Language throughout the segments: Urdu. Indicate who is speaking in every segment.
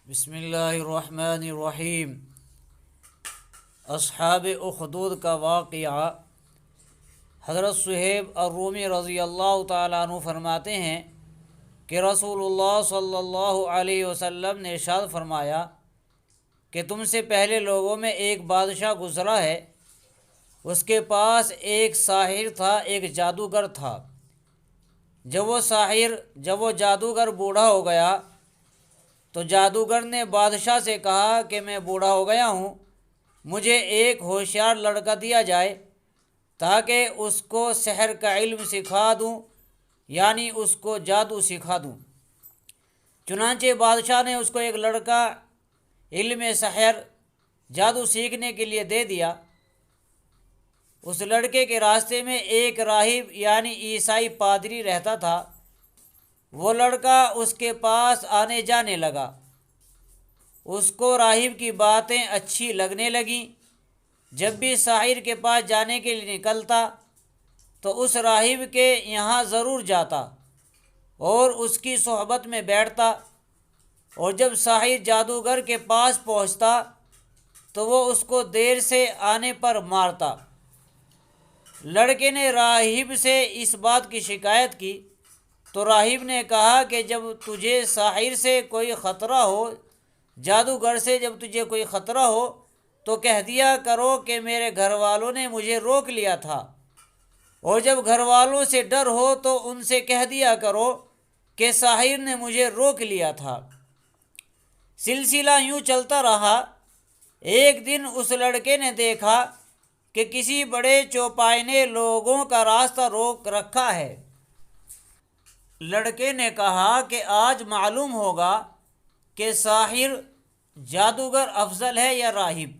Speaker 1: بسم اللہ الرحمن الرحیم۔ اصحاب اخدود کا واقعہ۔ حضرت صہیب الرومی رضی اللہ تعالیٰ عنہ فرماتے ہیں کہ رسول اللہ صلی اللہ علیہ وسلم نے ارشاد فرمایا کہ تم سے پہلے لوگوں میں ایک بادشاہ گزرا ہے، اس کے پاس ایک ساحر تھا، ایک جادوگر تھا۔ جب وہ جادوگر بوڑھا ہو گیا تو جادوگر نے بادشاہ سے کہا کہ میں بوڑھا ہو گیا ہوں، مجھے ایک ہوشیار لڑکا دیا جائے تاکہ اس کو سحر کا علم سکھا دوں، یعنی اس کو جادو سکھا دوں۔ چنانچہ بادشاہ نے اس کو ایک لڑکا علم سحر جادو سیکھنے کے لیے دے دیا۔ اس لڑکے کے راستے میں ایک راہب یعنی عیسائی پادری رہتا تھا۔ وہ لڑکا اس کے پاس آنے جانے لگا۔ اس کو راہب کی باتیں اچھی لگنے لگیں۔ جب بھی ساحر کے پاس جانے کے لیے نکلتا تو اس راہب کے یہاں ضرور جاتا اور اس کی صحبت میں بیٹھتا، اور جب ساحر جادوگر کے پاس پہنچتا تو وہ اس کو دیر سے آنے پر مارتا۔ لڑکے نے راہب سے اس بات کی شکایت کی تو راہب نے کہا کہ جب تجھے ساحر سے کوئی خطرہ ہو، جادوگر سے جب تجھے کوئی خطرہ ہو تو کہہ دیا کرو کہ میرے گھر والوں نے مجھے روک لیا تھا، اور جب گھر والوں سے ڈر ہو تو ان سے کہہ دیا کرو کہ ساحر نے مجھے روک لیا تھا۔ سلسلہ یوں چلتا رہا۔ ایک دن اس لڑکے نے دیکھا کہ کسی بڑے چوپائے نے لوگوں کا راستہ روک رکھا ہے۔ لڑکے نے کہا کہ آج معلوم ہوگا کہ ساحر جادوگر افضل ہے یا راہب۔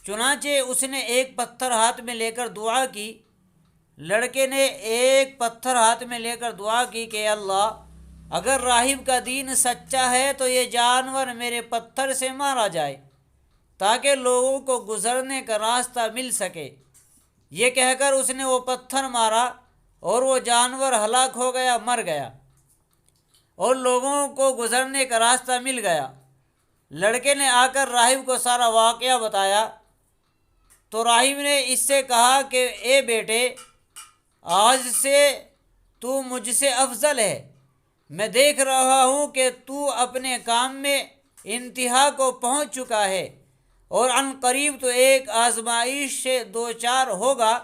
Speaker 1: چنانچہ اس نے ایک پتھر ہاتھ میں لے کر دعا کی۔ لڑکے نے ایک پتھر ہاتھ میں لے کر دعا کی کہ اللہ، اگر راہب کا دین سچا ہے تو یہ جانور میرے پتھر سے مارا جائے تاکہ لوگوں کو گزرنے کا راستہ مل سکے۔ یہ کہہ کر اس نے وہ پتھر مارا اور وہ جانور ہلاک ہو گیا، مر گیا، اور لوگوں کو گزرنے کا راستہ مل گیا۔ لڑکے نے آ کر راہب کو سارا واقعہ بتایا تو راہب نے اس سے کہا کہ اے بیٹے، آج سے تو مجھ سے افضل ہے۔ میں دیکھ رہا ہوں کہ تو اپنے کام میں انتہا کو پہنچ چکا ہے، اور عن قریب تو ایک آزمائش سے دوچار ہوگا۔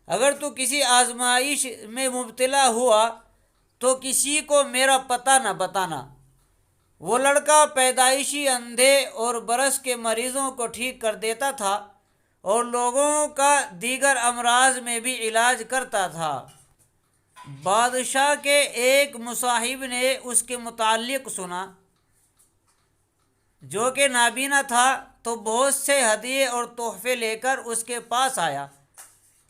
Speaker 1: اگر تو کسی آزمائش میں مبتلا ہوا تو کسی کو میرا پتہ نہ بتانا۔ وہ لڑکا پیدائشی اندھے اور برس کے مریضوں کو ٹھیک کر دیتا تھا اور لوگوں کا دیگر امراض میں بھی علاج کرتا تھا۔ بادشاہ کے ایک مصاحب نے اس کے متعلق سنا، جو کہ نابینا تھا، تو بہت سے ہدیے اور تحفے لے کر اس کے پاس آیا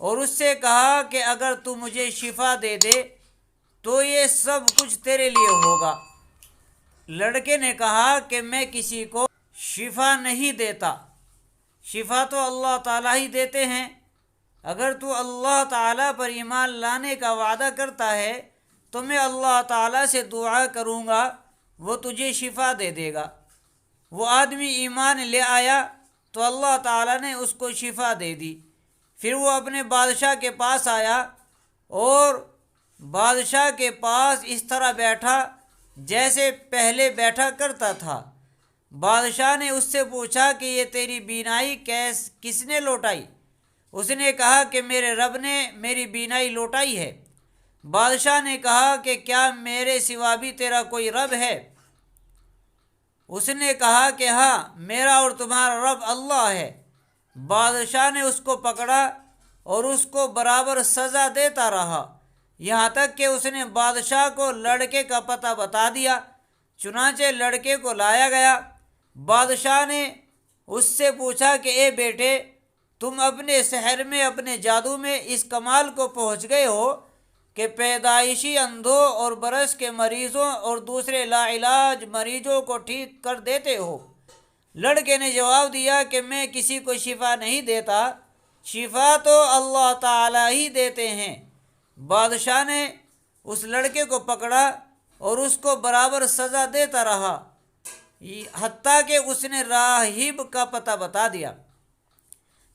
Speaker 1: اور اس سے کہا کہ اگر تو مجھے شفا دے دے تو یہ سب کچھ تیرے لیے ہوگا۔ لڑکے نے کہا کہ میں کسی کو شفا نہیں دیتا، شفا تو اللہ تعالیٰ ہی دیتے ہیں۔ اگر تو اللہ تعالیٰ پر ایمان لانے کا وعدہ کرتا ہے تو میں اللہ تعالیٰ سے دعا کروں گا، وہ تجھے شفا دے دے گا۔ وہ آدمی ایمان لے آیا تو اللہ تعالیٰ نے اس کو شفا دے دی۔ پھر وہ اپنے بادشاہ کے پاس آیا اور بادشاہ کے پاس اس طرح بیٹھا جیسے پہلے بیٹھا کرتا تھا۔ بادشاہ نے اس سے پوچھا کہ یہ تیری بینائی کس نے لوٹائی؟ اس نے کہا کہ میرے رب نے میری بینائی لوٹائی ہے۔ بادشاہ نے کہا کہ کیا میرے سوا بھی تیرا کوئی رب ہے؟ اس نے کہا کہ ہاں، میرا اور تمہارا رب اللہ ہے۔ بادشاہ نے اس کو پکڑا اور اس کو برابر سزا دیتا رہا، یہاں تک کہ اس نے بادشاہ کو لڑکے کا پتہ بتا دیا۔ چنانچہ لڑکے کو لایا گیا۔ بادشاہ نے اس سے پوچھا کہ اے بیٹے، تم اپنے سحر میں، اپنے جادو میں اس کمال کو پہنچ گئے ہو کہ پیدائشی اندھوں اور برس کے مریضوں اور دوسرے لا علاج مریضوں کو ٹھیک کر دیتے ہو؟ لڑکے نے جواب دیا کہ میں کسی کو شفا نہیں دیتا، شفا تو اللہ تعالیٰ ہی دیتے ہیں۔ بادشاہ نے اس لڑکے کو پکڑا اور اس کو برابر سزا دیتا رہا، حتیٰ کہ اس نے راہب کا پتہ بتا دیا۔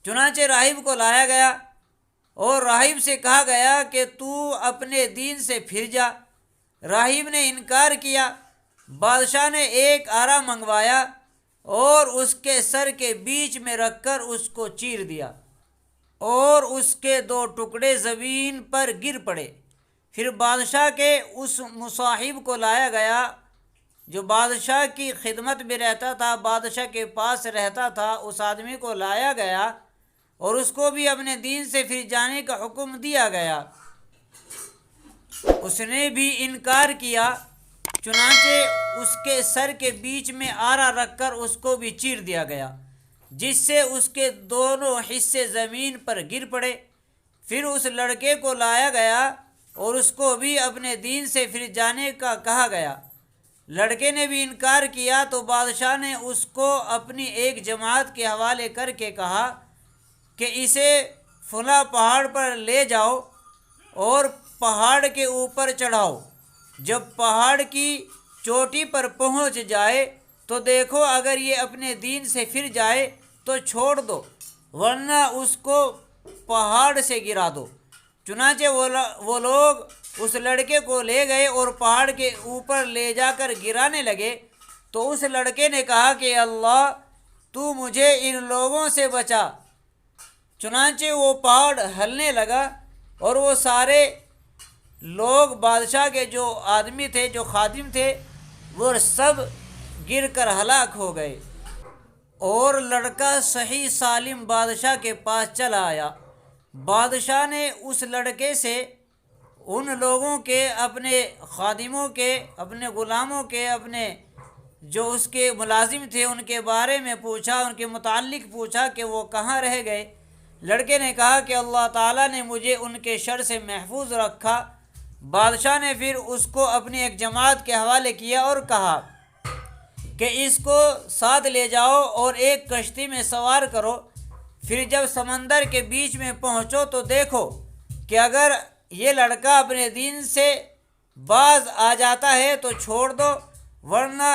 Speaker 1: چنانچہ راہب کو لایا گیا اور راہب سے کہا گیا کہ تو اپنے دین سے پھر جا۔ راہب نے انکار کیا۔ بادشاہ نے ایک آرا منگوایا اور اس کے سر کے بیچ میں رکھ کر اس کو چیر دیا اور اس کے 2 ٹکڑے زمین پر گر پڑے۔ پھر بادشاہ کے اس مصاحب کو لایا گیا جو بادشاہ کی خدمت میں رہتا تھا، بادشاہ کے پاس رہتا تھا۔ اس آدمی کو لایا گیا اور اس کو بھی اپنے دین سے پھر جانے کا حکم دیا گیا۔ اس نے بھی انکار کیا۔ چنانچہ اس کے سر کے بیچ میں آرا رکھ کر اس کو بھی چیر دیا گیا، جس سے اس کے دونوں حصے زمین پر گر پڑے۔ پھر اس لڑکے کو لایا گیا اور اس کو بھی اپنے دین سے پھر جانے کا کہا گیا۔ لڑکے نے بھی انکار کیا تو بادشاہ نے اس کو اپنی ایک جماعت کے حوالے کر کے کہا کہ اسے فلاں پہاڑ پر لے جاؤ اور پہاڑ کے اوپر چڑھاؤ۔ جب پہاڑ کی چوٹی پر پہنچ جائے تو دیکھو، اگر یہ اپنے دین سے پھر جائے تو چھوڑ دو، ورنہ اس کو پہاڑ سے گرا دو۔ چنانچہ وہ لوگ اس لڑکے کو لے گئے اور پہاڑ کے اوپر لے جا کر گرانے لگے۔ تو اس لڑکے نے کہا کہ اللہ، تو مجھے ان لوگوں سے بچا۔ چنانچہ وہ پہاڑ ہلنے لگا اور وہ سارے لوگ، بادشاہ کے جو آدمی تھے، جو خادم تھے، وہ سب گر کر ہلاک ہو گئے۔ اور لڑکا صحیح سالم بادشاہ کے پاس چلا آیا۔ بادشاہ نے اس لڑکے سے ان لوگوں کے، اپنے خادموں کے، اپنے غلاموں کے، اپنے جو اس کے ملازم تھے، ان کے بارے میں پوچھا، ان کے متعلق پوچھا کہ وہ کہاں رہ گئے۔ لڑکے نے کہا کہ اللہ تعالیٰ نے مجھے ان کے شر سے محفوظ رکھا۔ بادشاہ نے پھر اس کو اپنی ایک جماعت کے حوالے کیا اور کہا کہ اس کو ساتھ لے جاؤ اور ایک کشتی میں سوار کرو۔ پھر جب سمندر کے بیچ میں پہنچو تو دیکھو کہ اگر یہ لڑکا اپنے دین سے باز آ جاتا ہے تو چھوڑ دو، ورنہ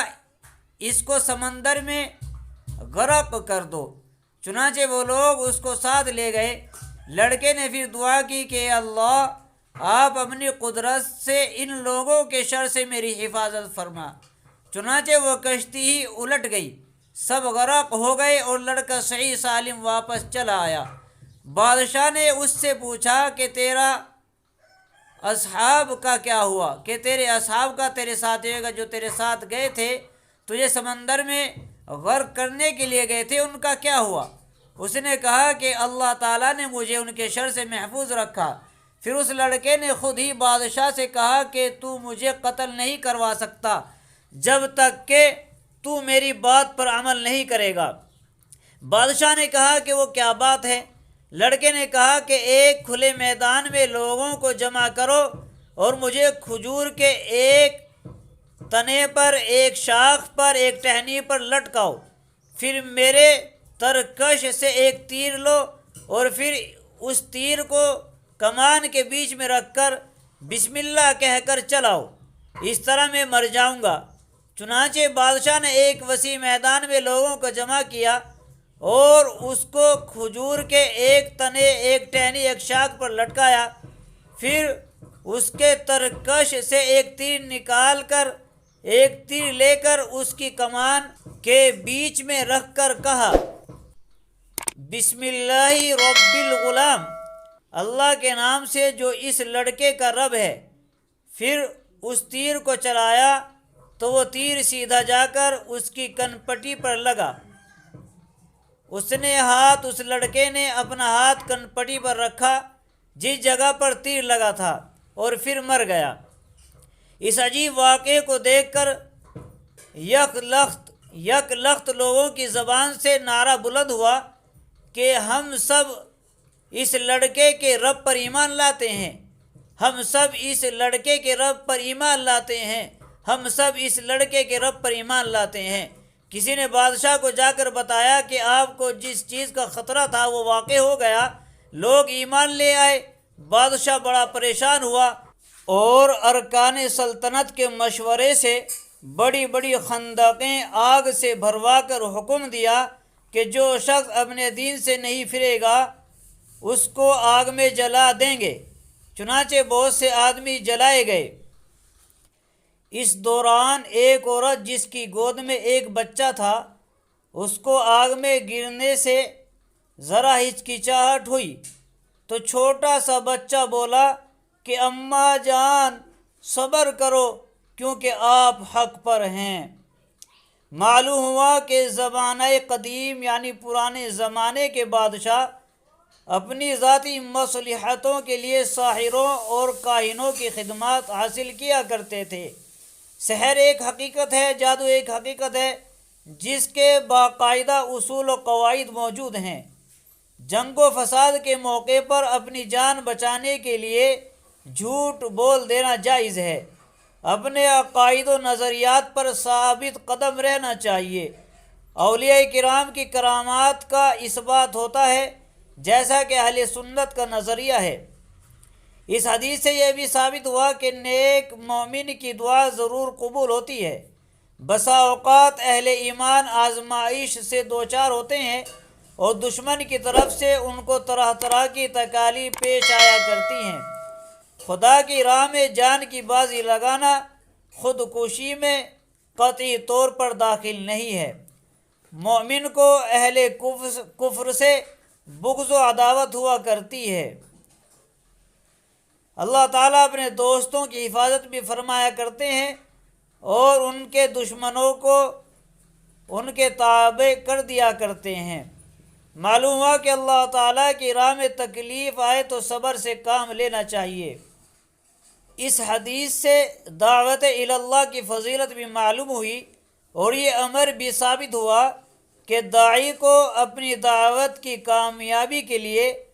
Speaker 1: اس کو سمندر میں غرق کر دو۔ چنانچہ وہ لوگ اس کو ساتھ لے گئے۔ لڑکے نے پھر دعا کی کہ اللہ، آپ اپنی قدرت سے ان لوگوں کے شر سے میری حفاظت فرما۔ چنانچہ وہ کشتی ہی الٹ گئی، سب غرق ہو گئے اور لڑکا صحیح سالم واپس چلا آیا۔ بادشاہ نے اس سے پوچھا کہ تیرا اصحاب کا کیا ہوا، کہ تیرے اصحاب کا، تیرے ساتھیوں کا جو تیرے ساتھ گئے تھے، تجھے سمندر میں غرق کرنے کے لیے گئے تھے، ان کا کیا ہوا؟ اس نے کہا کہ اللہ تعالیٰ نے مجھے ان کے شر سے محفوظ رکھا۔ پھر اس لڑکے نے خود ہی بادشاہ سے کہا کہ تو مجھے قتل نہیں کروا سکتا جب تک کہ تو میری بات پر عمل نہیں کرے گا۔ بادشاہ نے کہا کہ وہ کیا بات ہے؟ لڑکے نے کہا کہ ایک کھلے میدان میں لوگوں کو جمع کرو اور مجھے کھجور کے ایک تنے پر، ایک شاخ پر، ایک ٹہنی پر لٹکاؤ۔ پھر میرے ترکش سے ایک تیر لو اور پھر اس تیر کو کمان کے بیچ میں رکھ کر بسم اللہ کہہ کر چلاؤ، اس طرح میں مر جاؤں گا۔ چنانچہ بادشاہ نے ایک وسیع میدان میں لوگوں کو جمع کیا اور اس کو کھجور کے ایک تنے، ایک ٹہنی، ایک شاخ پر لٹکایا۔ پھر اس کے ترکش سے ایک تیر نکال کر، ایک تیر لے کر اس کی کمان کے بیچ میں رکھ کر کہا بسم اللہ رب الغلام، اللہ کے نام سے جو اس لڑکے کا رب ہے۔ پھر اس تیر کو چلایا تو وہ تیر سیدھا جا کر اس کی کنپٹی پر لگا۔ اس لڑکے نے اپنا ہاتھ کنپٹی پر رکھا جس جگہ پر تیر لگا تھا اور پھر مر گیا۔ اس عجیب واقعے کو دیکھ کر یک لخت لوگوں کی زبان سے نعرہ بلند ہوا کہ ہم سب اس لڑکے کے رب پر ایمان لاتے ہیں، ہم سب اس لڑکے کے رب پر ایمان لاتے ہیں، ہم سب اس لڑکے کے رب پر ایمان لاتے ہیں۔ کسی نے بادشاہ کو جا کر بتایا کہ آپ کو جس چیز کا خطرہ تھا وہ واقع ہو گیا، لوگ ایمان لے آئے۔ بادشاہ بڑا پریشان ہوا اور ارکان سلطنت کے مشورے سے بڑی بڑی خندقیں آگ سے بھروا کر حکم دیا کہ جو شخص اپنے دین سے نہیں پھرے گا اس کو آگ میں جلا دیں گے۔ چنانچہ بہت سے آدمی جلائے گئے۔ اس دوران ایک عورت جس کی گود میں ایک بچہ تھا، اس کو آگ میں گرنے سے ذرا ہچکچاہٹ ہوئی تو چھوٹا سا بچہ بولا کہ اماں جان صبر کرو کیونکہ آپ حق پر ہیں۔ معلوم ہوا کہ زمانہ قدیم یعنی پرانے زمانے کے بادشاہ اپنی ذاتی مصلحتوں کے لیے ساحروں اور کاہنوں کی خدمات حاصل کیا کرتے تھے۔ سحر ایک حقیقت ہے، جادو ایک حقیقت ہے جس کے باقاعدہ اصول و قواعد موجود ہیں۔ جنگ و فساد کے موقع پر اپنی جان بچانے کے لیے جھوٹ بول دینا جائز ہے۔ اپنے عقائد و نظریات پر ثابت قدم رہنا چاہیے۔ اولیاء کرام کی کرامات کا اثبات ہوتا ہے جیسا کہ اہل سنت کا نظریہ ہے۔ اس حدیث سے یہ بھی ثابت ہوا کہ نیک مومن کی دعا ضرور قبول ہوتی ہے۔ بسا اوقات اہل ایمان آزمائش سے دوچار ہوتے ہیں اور دشمن کی طرف سے ان کو طرح طرح کی تکالیف پیش آیا کرتی ہیں۔ خدا کی راہ میں جان کی بازی لگانا خودکشی میں قطعی طور پر داخل نہیں ہے۔ مومن کو اہل کفر سے بغض و عداوت ہوا کرتی ہے۔ اللہ تعالیٰ اپنے دوستوں کی حفاظت بھی فرمایا کرتے ہیں اور ان کے دشمنوں کو ان کے تابع کر دیا کرتے ہیں۔ معلوم ہوا کہ اللہ تعالیٰ کی راہ میں تکلیف آئے تو صبر سے کام لینا چاہیے۔ اس حدیث سے دعوت اللہ کی فضیلت بھی معلوم ہوئی اور یہ امر بھی ثابت ہوا کہ داعی کو اپنی دعوت کی کامیابی کے لیے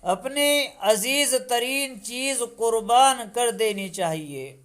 Speaker 1: اپنی عزیز ترین چیز قربان کر دینی چاہیے۔